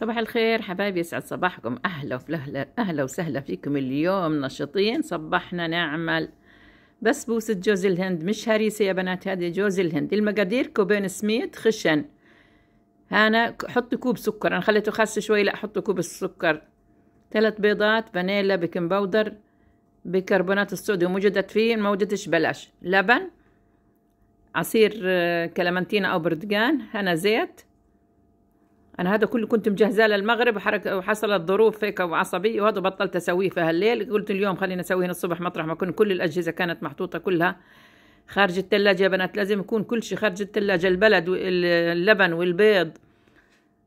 صباح الخير حبايبي، يسعد صباحكم. أهلا وسهلا فيكم. اليوم نشيطين، صبحنا نعمل بسبوسة جوز الهند، مش هريسة يا بنات، هذه جوز الهند. المقادير: كوبين سميد خشن، هنا حطي كوب سكر، أنا خليته خاص شوي، لا حطي كوب السكر، 3 بيضات، فانيلا، بيكنج باودر، بيكربونات الصوديوم، وجدت فيه ما وجدتش بلاش، لبن، عصير كلمنتينا أو برتقان، هنا زيت. أنا هذا كله كنت مجهزاه للمغرب، وحصلت ظروف هيك وعصبية، وهذا بطلت أسويه في هالليل. قلت اليوم خلينا نسويه الصبح، مطرح ما كل الأجهزة كانت محطوطة كلها خارج الثلاجة. يا بنات لازم يكون كل شيء خارج الثلاجة، البلد واللبن والبيض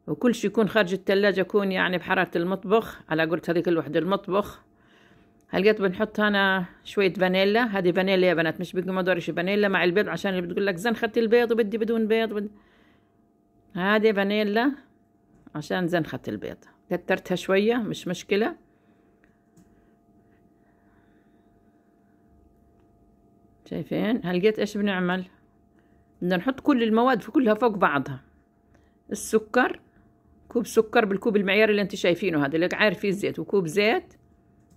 وكل شيء يكون خارج الثلاجة، يكون يعني بحرارة المطبخ، على قلت هذيك الوحدة المطبخ. هلقيت بنحط هنا شوية فانيلا، هذه فانيلا يا بنات، مش بيكون مدورش، فانيلا مع البيض، عشان اللي بتقول لك زنخت البيض وبدي بدون بيض، هذه فانيلا عشان زنخة البيض. كترتها شوية مش مشكلة. شايفين؟ هلقيت ايش بنعمل؟ بدنا نحط كل المواد في كلها فوق بعضها. السكر، كوب سكر بالكوب المعيار اللي انت شايفينه هذا، اللي عارف فيه زيت، وكوب زيت،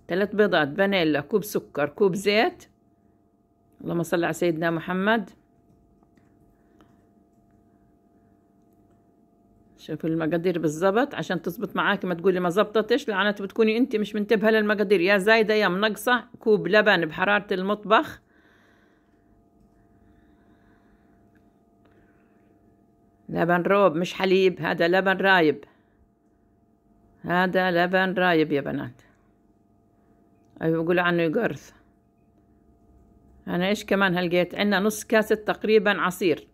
3 بيضات، فانيلا، كوب سكر، كوب زيت. اللهم صل على سيدنا محمد. شوفوا المقادير بالضبط عشان تزبط معاك، ما تقولي ما زبطتش، لعنته بتكوني انت مش منتبهه للمقادير، يا زايده يا منقصه. كوب لبن بحراره المطبخ، لبن روب مش حليب، هذا لبن رايب، هذا لبن رايب يا بنات. ايوه بقول عنه يقرث. انا ايش كمان هلقيت؟ عندنا نص كاسه تقريبا عصير.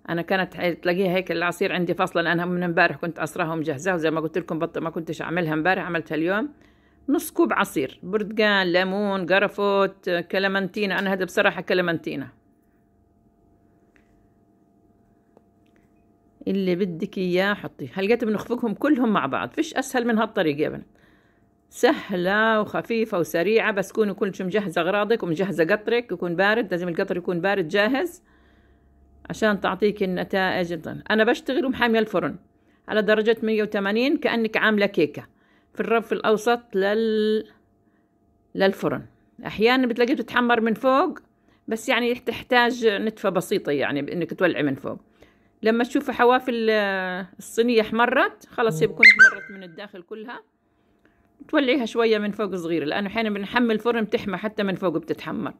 انا كانت تلاقيها هيك العصير عندي فاصله، لانها من امبارح كنت عصراها ومجهزاها، وزي ما قلت لكم ما كنتش اعملها امبارح، عملتها اليوم. نص كوب عصير، برتقال، ليمون، قرفوت، كلمنتينا. انا هذا بصراحه كلمنتينا، اللي بدك اياه حطي. هلقيت بنخفقهم كلهم مع بعض، فيش اسهل من هالطريقه يا بنات، سهله وخفيفه وسريعه، بس كوني كل شيء مجهزه اغراضك ومجهزه قطرك، يكون بارد، لازم القطر يكون بارد جاهز عشان تعطيك النتائج. أنا بشتغل ومحامية الفرن على درجة 180، كأنك عاملة كيكة في الرف الأوسط للفرن. أحيانا بتلاقيه بتتحمر من فوق، بس يعني تحتاج نتفة بسيطة، يعني بإنك تولعي من فوق. لما تشوفي حواف الصينية احمرت، خلاص هي بكون احمرت من الداخل كلها، تولعيها شوية من فوق صغيرة، لأنه أحيانا بنحمل الفرن بتحمى حتى من فوق بتتحمر.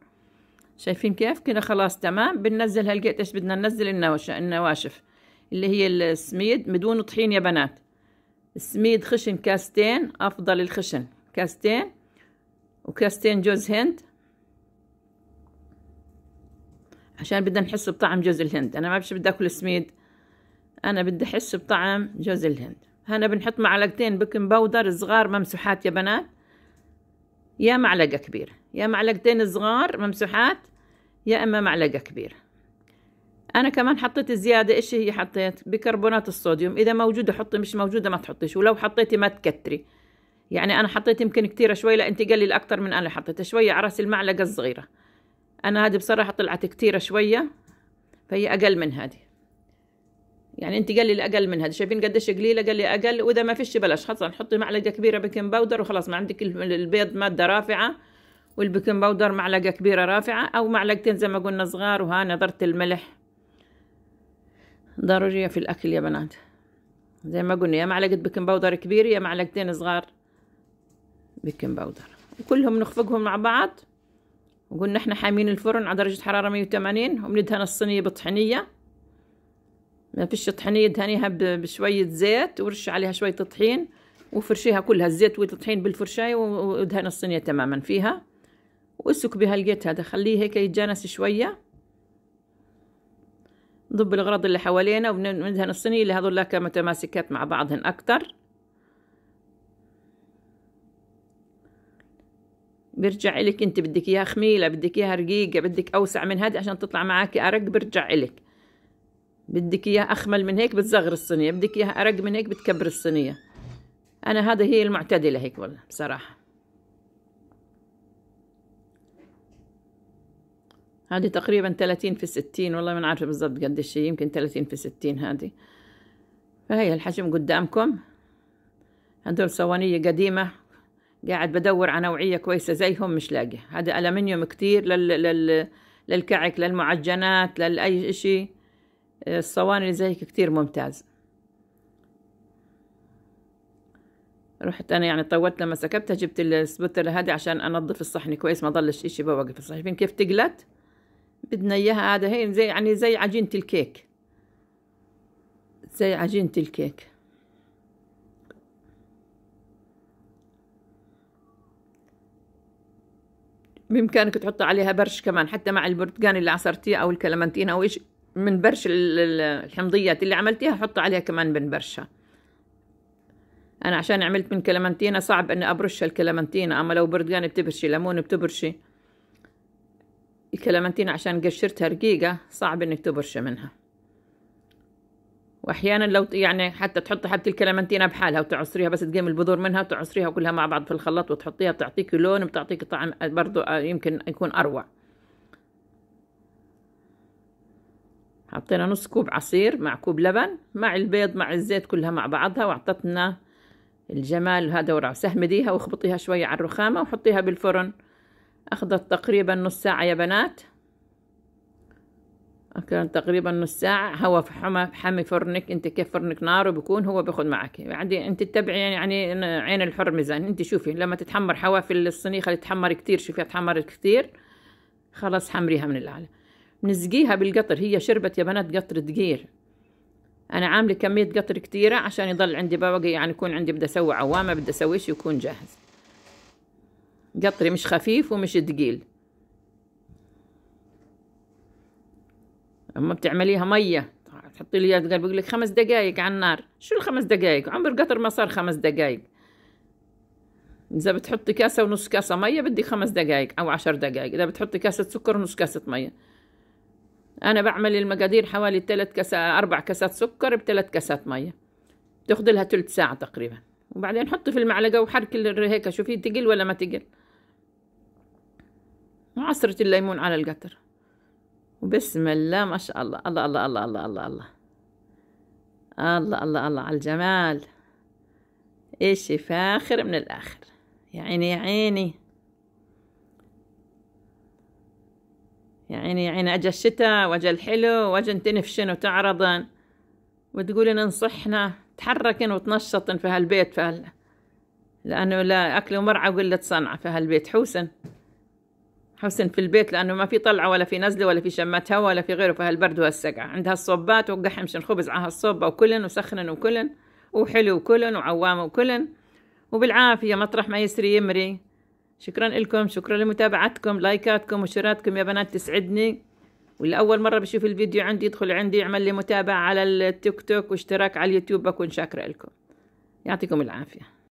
شايفين كيف؟ كده خلاص تمام. بننزل هلقيت ايش بدنا ننزل؟ النواشف اللي هي السميد بدون طحين يا بنات. السميد خشن كاستين، افضل الخشن كاستين، وكاستين جوز هند، عشان بدنا نحس بطعم جوز الهند. انا ما بدي اكل سميد، انا بدي احس بطعم جوز الهند. هنا بنحط معلقتين بيكنج باودر صغار ممسوحات يا بنات، يا معلقة كبيرة، يا معلقتين صغار ممسوحات، يا اما معلقة كبيرة. انا كمان حطيت زيادة، ايش هي؟ حطيت بيكربونات الصوديوم، اذا موجودة حطي، مش موجودة ما تحطيش، ولو حطيتي ما تكتري. يعني انا حطيت يمكن كتيرة شوي، لا انت قليل اكتر من انا حطيت شوية على راس المعلقة الصغيرة. انا هذه بصراحة طلعت كتيرة شوية، فهي اقل من هذه، يعني انت قليل اقل من هذه. شايفين قديش قليلة؟ قليل اقل. واذا ما فيش بلاش، خلاص نحطي معلقة كبيرة بيكنج باودر وخلاص، ما عندك البيض مادة رافعة والبيكنج باودر معلقة كبيرة رافعة، او معلقتين زي ما قلنا صغار. وها نظرة الملح ضرورية في الأكل يا بنات، زي ما قلنا، يا معلقة بيكنج باودر كبيرة، يا معلقتين صغار بيكنج باودر، وكلهم نخفقهم مع بعض. وقلنا احنا حامين الفرن على درجة حرارة 180، وبندهن الصينية بطحينية، ما فيش طحينية دهنيها بشوية زيت، ورش عليها شوية طحين، وفرشيها كلها الزيت والطحين بالفرشاية، ودهن الصينية تماما فيها، واسك بها الجيت هذا، خليه هيك يتجانس شوية، ضب الأغراض اللي حوالينا، وبندهن الصينية اللي هذول لك متماسكات مع بعضهن أكتر. بيرجع إلك أنت، بدك إياها خميلة، بدك إياها رقيقة، بدك أوسع من هذه عشان تطلع معاكي أرق، بيرجع إلك. بدك إياها أخمل من هيك بتصغر الصينية، بدك إياها أرق من هيك بتكبر الصينية. أنا هذا هي المعتدلة هيك والله بصراحة. هذه تقريبا 30 في 60، والله ما عارفة بالضبط قديش هي، يمكن 30 في 60 هذه. فهي الحجم قدامكم. هدول صوانية قديمة، قاعد بدور على نوعية كويسة زيهم مش لاقي. هذا ألمنيوم كتير للكعك، للمعجنات، لأي إشي. الصواني اللي زي هيك كتير ممتاز. رحت أنا يعني طولت لما سكبتها، جبت السبوتر هذه عشان أنظف الصحن كويس، ما ضلش إشي بوقف الصحن. شايفين كيف تقلت؟ بدنا إياها. هذا هي زي يعني زي عجينة الكيك، زي عجينة الكيك. بإمكانك تحط عليها برش كمان، حتى مع البرتقان اللي عصرتيه أو الكلمنتين أو إيش من برش الحمضيات اللي عملتيها، حط عليها كمان من برشها. أنا عشان عملت من كلمنتينة صعب إني أبرش الكلمنتينة، أما لو برتقان بتبرشي، ليمون بتبرشي. الكلمنتينة عشان قشرتها رقيقة صعب إنك تبرشي منها. وأحيانا لو يعني حتى تحطي حبة الكلمنتينة بحالها وتعصريها، بس تقيم البذور منها وتعصريها كلها مع بعض في الخلاط وتحطيها، بتعطيك لون، بتعطيك طعم برضو يمكن يكون أروع. حطينا نص كوب عصير مع كوب لبن مع البيض مع الزيت كلها مع بعضها، وأعطتنا الجمال هذا. ورع سهمديها واخبطيها شوية على الرخامة وحطيها بالفرن. أخذت تقريبا نص ساعة يا بنات، كان تقريبا نص ساعة. هوا حمي فرنك، انت كيف فرنك ناره بيكون هو بياخد معك. يعني انت تتبعي يعني عين الحر ميزان. انت شوفي لما تتحمر حواف الصينية خلي تحمر كتير، شوفيها تحمرت كتير، خلاص حمريها من الأعلى. بنسقيها بالقطر، هي شربت يا بنات قطر تقيل. أنا عاملة كمية قطر كتيرة عشان يضل عندي بواقي، يعني يكون عندي بدي أسوي عوامة، بدي أسوي شي يكون جاهز. قطري مش خفيف ومش تقيل. اما بتعمليها مية تحطي لي قال بقول لك 5 دقايق على النار. شو ال5 دقايق؟ عمر قطر ما صار 5 دقايق. اذا بتحطي كاسة ونص كاسة مية بدي 5 دقايق او 10 دقايق. اذا بتحطي كاسة سكر ونص كاسة مية. انا بعمل المقادير حوالي 4 كاسات سكر ب3 كاسات مية، تاخذ لها ثلث ساعة تقريبا. وبعدين حطي في المعلقة وحرك هيك، شوفي تقل ولا ما تقل. وعصرة الليمون على القطر، وبسم الله ما شاء الله. الله الله الله الله الله الله الله الله الله على الجمال. اشي فاخر من الاخر. يا عيني يا عيني يا عيني يا عيني. اجا الشتاء واجا الحلو واجا تنفشن وتعرضن وتقولن نصحنا تحركن وتنشطن في هالبيت، لانه لا اكل ومرعى وقلة صنعة في هالبيت. حسن في البيت، لأنه ما في طلعة ولا في نزلة ولا في شمات هوا ولا في غيره في هالبرد وهالسقعة. عندها الصوبات وقحم مشان خبز على هالصوبة وكلن وسخنن وكلن وحلو وكلن وعوام وكلن وبالعافية مطرح ما يسري يمري. شكرا لكم، شكرا لمتابعتكم، لايكاتكم وشيراتكم يا بنات تسعدني. واللي أول مرة بشوف الفيديو عندي يدخل عندي يعمل لي متابعة على التيك توك واشتراك على اليوتيوب، بكون شاكرة لكم. يعطيكم العافية.